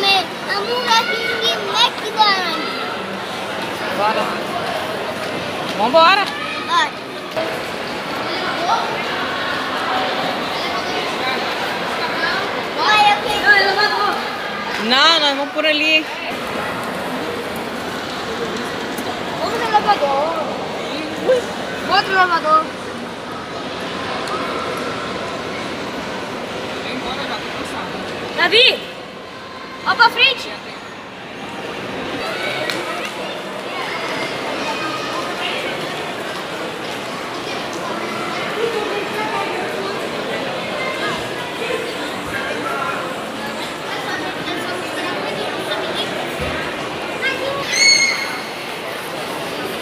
comer hambúrguer McDonald's. Bora. Vambora. Vai. Vai, eu quero. Não, nós vamos por ali. Vamos no elevador. Outro elevador. Davi! Ó pra frente!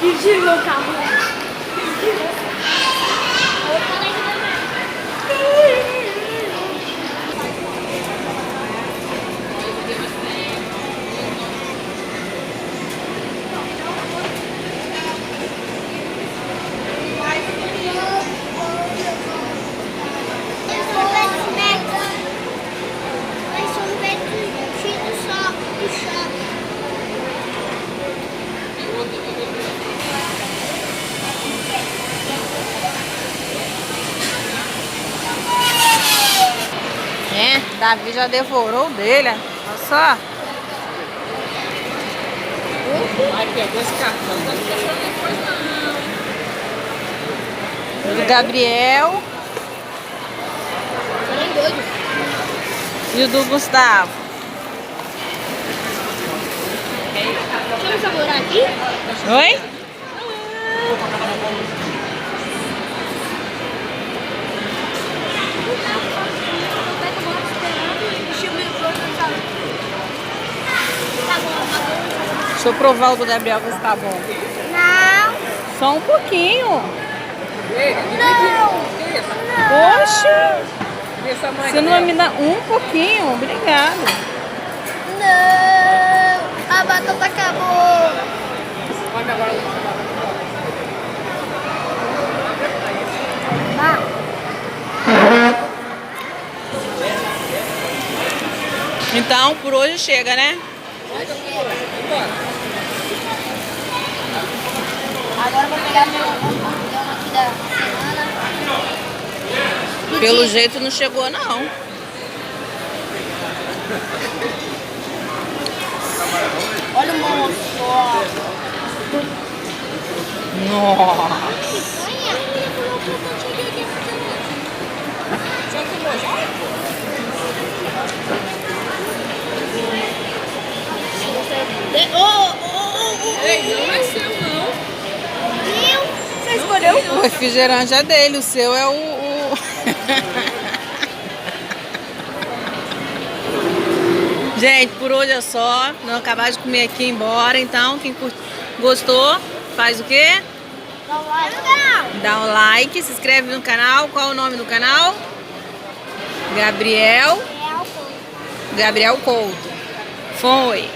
Desligou o carro. É, Davi já devorou o dele. Olha só. Ai, pegou esse cartão. Não tá depois não. Do Gabriel. E o do Gustavo. Vamos segurar aqui? Oi? Deixa eu provar o do Gabriel ver se tá bom. Não. Só um pouquinho. Não. Poxa! Você não vai me dar um pouquinho? Obrigado. Não. A batata acabou. Então, por hoje chega, né? Agora eu vou pegar meu campeão aqui da semana. Pelo jeito não chegou, não. Olha o monstro. Nossa. Ei, não é seu, não. Você escolheu? O refrigerante é dele, o seu é o... Gente, por hoje é só. Nós acabamos de comer aqui e ir embora. Então, quem gostou, faz o quê? Dá um like no canal. Dá um like, se inscreve no canal. Qual é o nome do canal? Gabriel Couto. Foi.